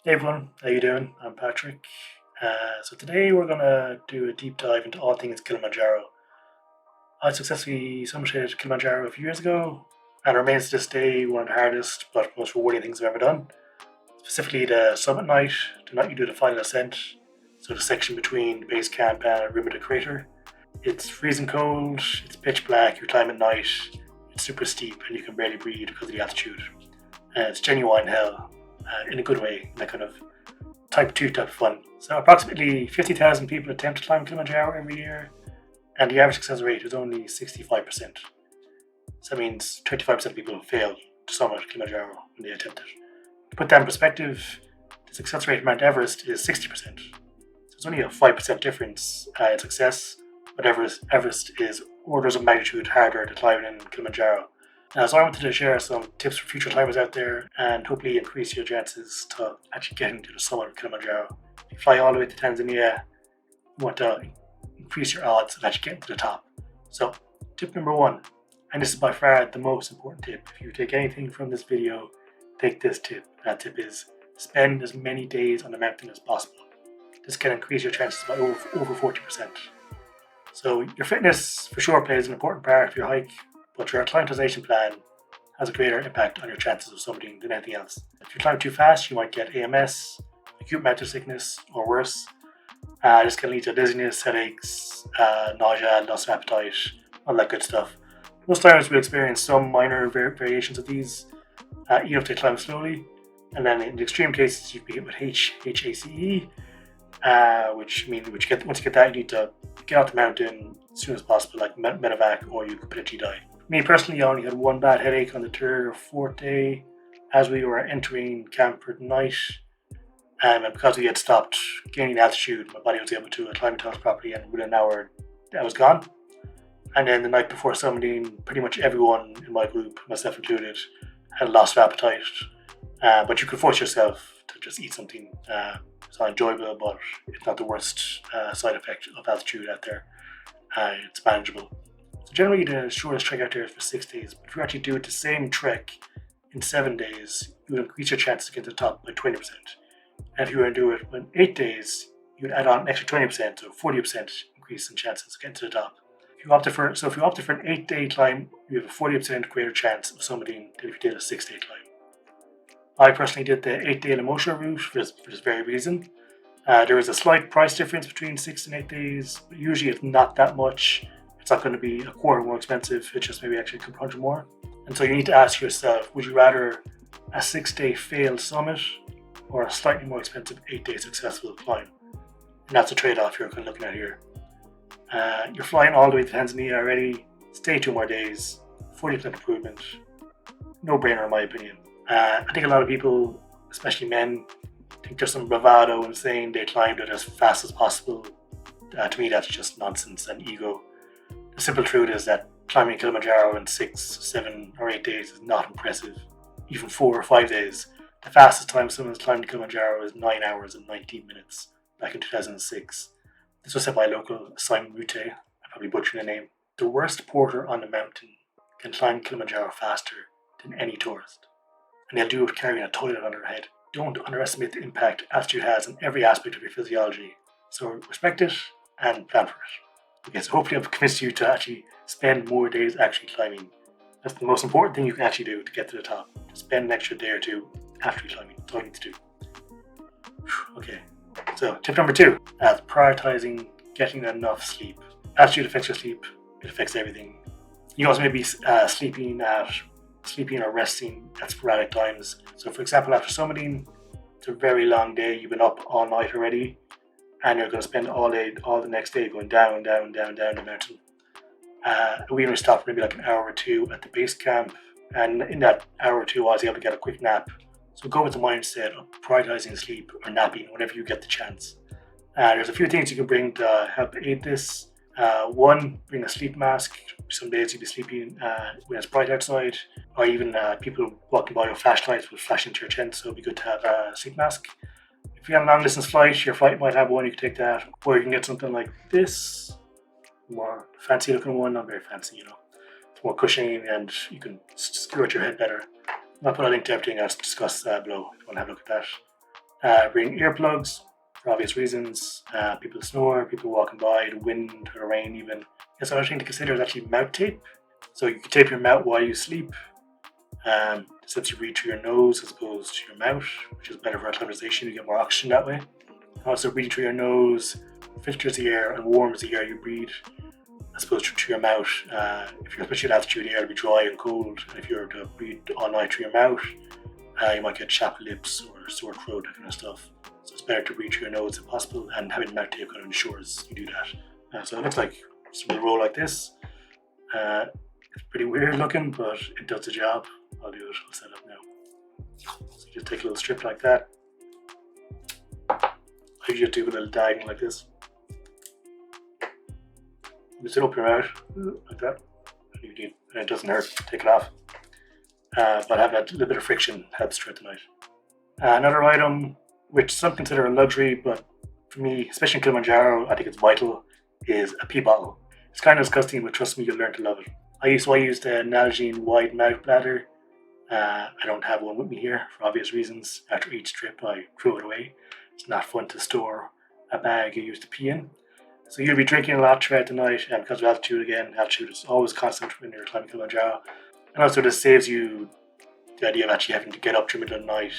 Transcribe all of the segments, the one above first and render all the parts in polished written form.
Hey everyone, how you doing? I'm Patrick. So today we're gonna do a deep dive into all things Kilimanjaro. I successfully summited Kilimanjaro a few years ago, and remains to this day one of the hardest but most rewarding things I've ever done. Specifically, the summit night, the night you do the final ascent, so the section between the base camp and the rim of the crater. It's freezing cold, it's pitch black, your time at night, it's super steep, and you can barely breathe because of the altitude. It's genuine hell, in a good way, in that kind of type 2 type of fun. So approximately 50,000 people attempt to climb Kilimanjaro every year, and the average success rate is only 65%. So that means 25% of people fail to summit Kilimanjaro when they attempt it. To put that in perspective, the success rate of Mount Everest is 60%. So it's only a 5% difference in success, but Everest is orders of magnitude harder to climb than Kilimanjaro. So I wanted to share some tips for future climbers out there and hopefully increase your chances to actually getting to the summit of Kilimanjaro. If you fly all the way to Tanzania, you want to increase your odds of actually getting to the top. So tip number one, and this is by far the most important tip. If you take anything from this video, take this tip. That tip is spend as many days on the mountain as possible. This can increase your chances by over 40%. So your fitness for sure plays an important part of your hike, but your acclimatization plan has a greater impact on your chances of summiting than anything else. If you climb too fast, you might get AMS, acute mountain sickness, or worse. This can lead to dizziness, headaches, nausea, loss of appetite, all that good stuff. Most climbers will experience some minor variations of these, even if they climb slowly. And then in the extreme cases, you can get with HACE, which once you get that, you need to get out the mountain as soon as possible, like medevac, or you could potentially die. Me personally, I only had one bad headache on the third or fourth day as we were entering camp for the night. And because we had stopped gaining altitude, my body was able to acclimatise properly, and within an hour, that was gone. And then the night before summiting, pretty much everyone in my group, myself included, had a loss of appetite. But you could force yourself to just eat something. It's not enjoyable, but it's not the worst side effect of altitude out there. It's manageable. So generally, the shortest trek out there is for 6 days. But if you actually do the same trek in 7 days, you would increase your chances to get to the top by 20%. And if you were to do it in 8 days, you'd add on an extra 20%, so 40% increase in chances of getting to the top. If you opted for an 8-day climb, you have a 40% greater chance of summiting than if you did a 6-day climb. I personally did the 8-day Lemosha route for this very reason. There is a slight price difference between 6 and 8 days, but usually it's not that much. It's not going to be a quarter more expensive, it's just maybe actually a couple hundred more. And so you need to ask yourself, would you rather a 6-day failed summit or a slightly more expensive 8-day successful climb? And that's a trade-off you're kind of looking at here. You're flying all the way to Tanzania already, stay 2 more days, 40% improvement. No brainer in my opinion. I think a lot of people, especially men, think there's some bravado in saying they climbed it as fast as possible. To me, that's just nonsense and ego. The simple truth is that climbing Kilimanjaro in 6, 7, or 8 days is not impressive. Even 4 or 5 days. The fastest time someone's climbed Kilimanjaro is 9 hours and 19 minutes back in 2006. This was set by local Simon Mute. I'm probably butchering the name. The worst porter on the mountain can climb Kilimanjaro faster than any tourist. And they'll do it carrying a toilet on their head. Don't underestimate the impact altitude has on every aspect of your physiology. So respect it and plan for it. Okay, so hopefully I've convinced you to actually spend more days actually climbing. That's the most important thing you can actually do to get to the top. Just spend an extra day or two after climbing. That's all you need to do. Okay, so tip number 2, prioritizing getting enough sleep. Altitude affects your sleep. It affects everything. You also may be sleeping or resting at sporadic times. So for example, after summiting, it's a very long day, you've been up all night already, and you're going to spend all the next day going down the mountain. We only stopped maybe like an hour or two at the base camp, and in that hour or two I was able to get a quick nap. So go with the mindset of prioritizing sleep or napping whenever you get the chance. There's a few things you can bring to help aid this. One, bring a sleep mask. Some days you'll be sleeping when it's bright outside, or even people walking by with flashlights will flash into your tent, so it'd be good to have a sleep mask. If you're on a long distance flight, your flight might have one, you can take that. Or you can get something like this, more fancy looking one, not very fancy, It's more cushioning and you can screw at your head better. I'll put a link to everything else discussed below if you want to have a look at that. Bring earplugs for obvious reasons. People snore, people walking by, the wind, or the rain even. Yes, another thing to consider is actually mouth tape. So you can tape your mouth while you sleep. This lets you breathe through your nose as opposed to your mouth, which is better for acclimatization. You get more oxygen that way. Also, breathing through your nose filters the air and warms the air you breathe, as opposed to through your mouth. If you're especially at altitude, the air will be dry and cold. And if you're to breathe all night through your mouth, you might get chapped lips or sore throat, that kind of stuff. So it's better to breathe through your nose if possible, and having mouth tape kind of ensures you do that. So it looks like it's a roll like this. It's pretty weird looking, but it does the job. I'll do it. I'll set it up now. So you just take a little strip like that. I just do a little diagonal like this. Just it up your mouth like that. And it doesn't hurt. Take it off. But having a little bit of friction helps throughout the night. Another item, which some consider a luxury, but for me, especially in Kilimanjaro, I think it's vital, is a pee bottle. It's kind of disgusting, but trust me, you'll learn to love it. I used the Nalgene wide mouth bladder. I don't have one with me here for obvious reasons. After each trip, I throw it away. It's not fun to store a bag you used to pee in. So you'll be drinking a lot throughout the night, and because of altitude again, altitude is always constant when you're climbing Kilimanjaro. And also this saves you the idea of actually having to get up during the middle of the night,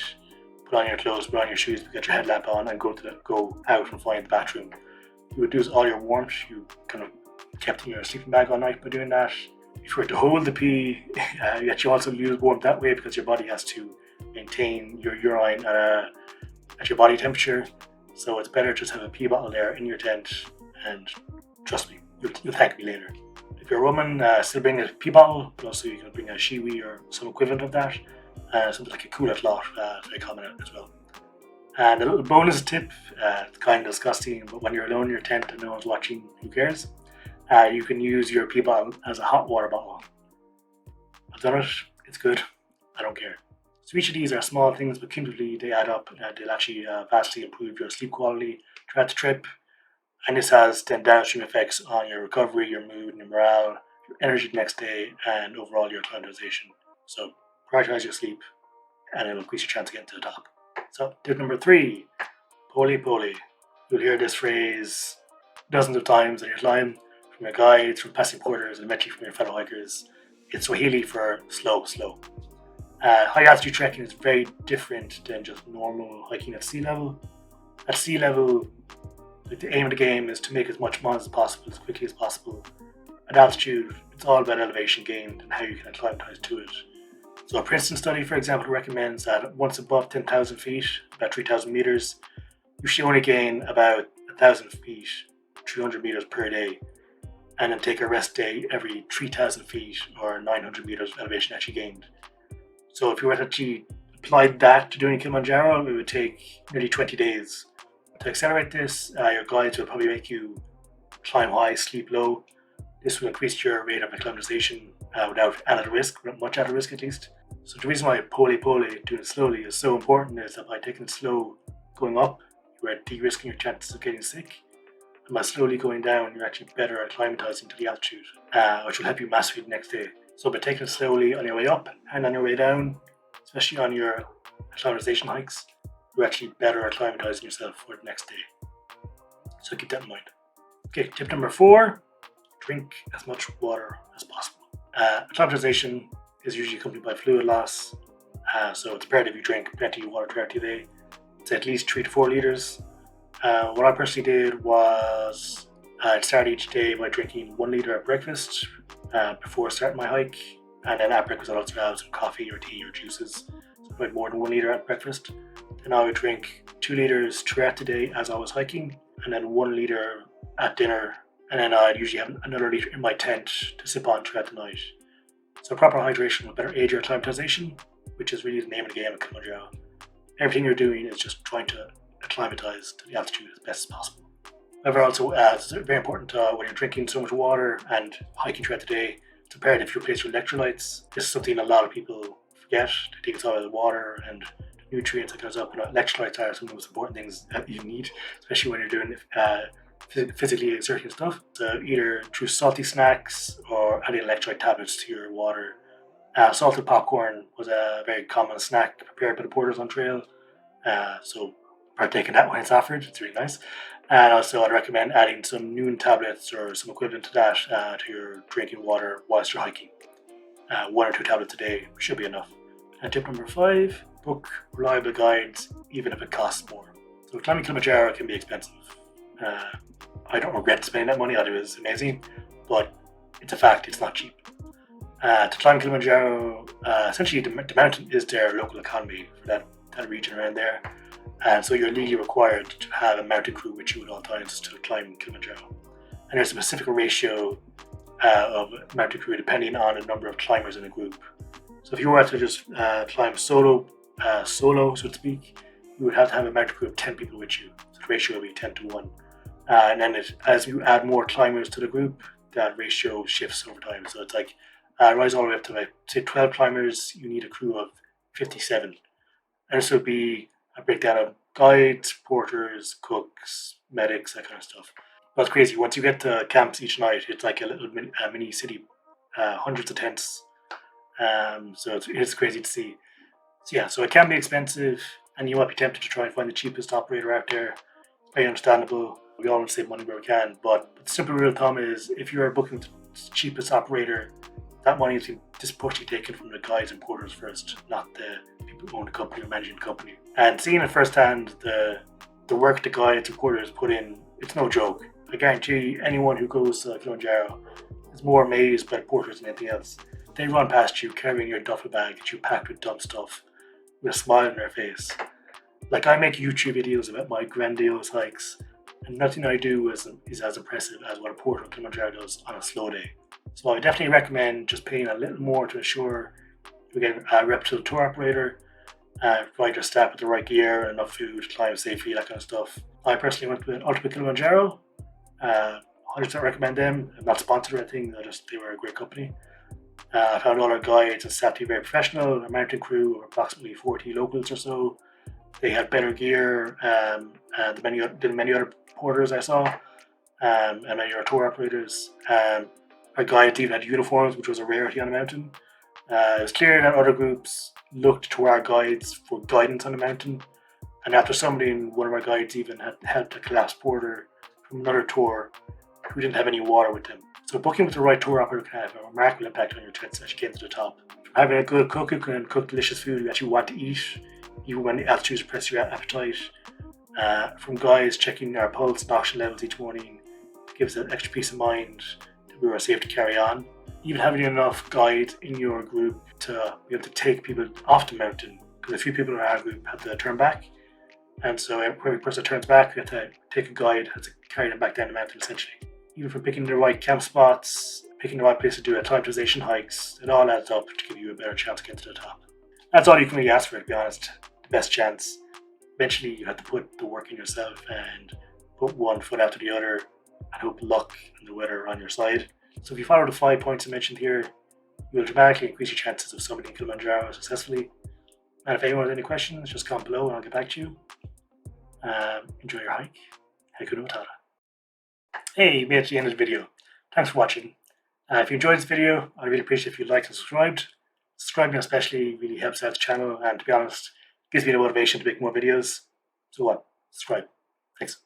put on your clothes, put on your shoes, get your headlamp on, and go out and find the bathroom. You would lose all your warmth. You kind of kept in your sleeping bag all night by doing that. If you were to hold the pee, you actually also lose warmth that way because your body has to maintain your urine at your body temperature. So it's better just have a pee bottle there in your tent, and trust me, you'll thank me later. If you're a woman, still bring a pee bottle, but also you can bring a shiwi or some equivalent of that. Something like a culotte lot, very common as well. And a little bonus tip, it's kind of disgusting, but when you're alone in your tent and no one's watching, who cares? You can use your pee bottle as a hot water bottle. I've done it, it's good, I don't care. So each of these are small things, but cumulatively they add up. They'll actually vastly improve your sleep quality throughout the trip. And this has then downstream effects on your recovery, your mood, and your morale, your energy the next day, and overall your acclimatization. So prioritize your sleep, and it'll increase your chance of getting to the top. So tip number 3, pole pole. You'll hear this phrase dozens of times in your climb, from your guides, from passing porters, and eventually from your fellow hikers. It's Swahili for slow, slow. High altitude trekking is very different than just normal hiking at sea level. At sea level, the aim of the game is to make as much miles as possible, as quickly as possible. At altitude, it's all about elevation gained and how you can acclimatize to it. So a Princeton study, for example, recommends that once above 10,000 feet, about 3,000 meters, you should only gain about 1,000 feet, 300 meters per day, and then take a rest day every 3,000 feet or 900 meters of elevation actually gained. So if you were to actually apply that to doing Kilimanjaro, it would take nearly 20 days. To accelerate this, your guides will probably make you climb high, sleep low. This will increase your rate of acclimatization without added risk, much added risk at least. So the reason why pole, doing it slowly, is so important is that by taking it slow, going up, you are de-risking your chances of getting sick. And by slowly going down, you're actually better at acclimatizing to the altitude, which will help you massively the next day. So by taking it slowly on your way up and on your way down, especially on your acclimatization hikes, you're actually better at acclimatizing yourself for the next day. So keep that in mind. Okay, tip number 4, drink as much water as possible. Acclimatization is usually accompanied by fluid loss, so it's imperative you drink plenty of water throughout the day. It's at least 3 to 4 liters. What I personally did was I'd start each day by drinking 1 liter at breakfast before starting my hike, and then at breakfast I'd also have some coffee or tea or juices, so quite more than 1 liter at breakfast. Then I would drink 2 liters throughout the day as I was hiking, and then 1 liter at dinner, and then I'd usually have another liter in my tent to sip on throughout the night. So proper hydration will better aid your acclimatization, which is really the name of the game at Kilimanjaro. Everything you're doing is just trying to acclimatize to the altitude as best as possible. However, also it's very important when you're drinking so much water and hiking throughout the day, it's imperative you replace your electrolytes. This is something a lot of people forget. They think it's all about the water and the nutrients that goes up, and electrolytes are some of the most important things that you need, especially when you're doing physically exerting stuff. So either through salty snacks or adding electrolyte tablets to your water. Salted popcorn was a very common snack prepared by the porters on trail. So partake in that when it's offered. It's really nice. And also, I'd recommend adding some Noon tablets or some equivalent to that to your drinking water whilst you're hiking. 1 or 2 tablets a day should be enough. And tip number 5, book reliable guides, even if it costs more. So climbing Kilimanjaro can be expensive. I don't regret spending that money. I do. It's amazing, but it's a fact. It's not cheap. To climb Kilimanjaro, essentially the mountain is their local economy for that region around there. And so you're legally required to have a mountain crew with you at all times to climb Kilimanjaro. And there's a specific ratio of mountain crew depending on the number of climbers in a group. So if you were to just climb solo, so to speak, you would have to have a mountain crew of 10 people with you. So the ratio would be 10 to 1. And then as you add more climbers to the group, that ratio shifts over time. So it's like rise all the way up to like say 12 climbers, you need a crew of 57. And this would be a breakdown of guides, porters, cooks, medics, that kind of stuff. But it's crazy. Once you get to camps each night, it's like a little mini city, hundreds of tents. So it's crazy to see. So yeah, so it can be expensive, and you might be tempted to try and find the cheapest operator out there. It's very understandable. We all want to save money where we can, but the simple rule of thumb is if you're booking the cheapest operator, that money is disproportionately taken from the guides and porters first, not the people who own the company or managing the company. And seeing it firsthand, the work the guides and porters put in, it's no joke. I guarantee anyone who goes to Kilimanjaro is more amazed by porters than anything else. They run past you carrying your duffel bag that you packed with dumb stuff with a smile on their face. Like, I make YouTube videos about my grandiose hikes, and nothing I do is as impressive as what a porter of Kilimanjaro does on a slow day. So I definitely recommend just paying a little more to ensure you get a reputable tour operator, provide your staff with the right gear, enough food, climb safely, that kind of stuff. I personally went with Ultimate Kilimanjaro. 100% recommend them. I'm not sponsored or anything, they were a great company. I found all our guides and staff to be very professional. A mountain crew of approximately 40 locals or so. They had better gear than many other porters I saw, and many other tour operators. Our guides even had uniforms, which was a rarity on the mountain. It was clear that other groups looked to our guides for guidance on the mountain, and after summoning, one of our guides even had helped a collapsed porter from another tour who didn't have any water with them. So booking with the right tour operator can have a remarkable impact on your trips as you get to the top. From having a good cook who can cook delicious food that you want to eat, even when the altitude suppresses your appetite, from guys checking our pulse and oxygen levels each morning, gives an extra peace of mind that we were safe to carry on. Even having enough guides in your group to be able to take people off the mountain, because a few people in our group had to turn back, and so every person turns back, we have to take a guide, has to carry them back down the mountain essentially. Even for picking the right camp spots, picking the right place to do acclimatization hikes, it all adds up to give you a better chance to get to the top. That's all you can really ask for, to be honest. The best chance. Eventually you have to put the work in yourself and put one foot after the other and hope luck and the weather are on your side. So if you follow the 5 points I mentioned here, you will dramatically increase your chances of summiting Kilimanjaro successfully. And if anyone has any questions, just comment below and I'll get back to you. Enjoy your hike. Hakuna Matata. Hey, you made it to the end of the video. Thanks for watching. If you enjoyed this video, I'd really appreciate if you liked and subscribed. Subscribing especially really helps out the channel, and to be honest, gives me the motivation to make more videos. So subscribe. Thanks.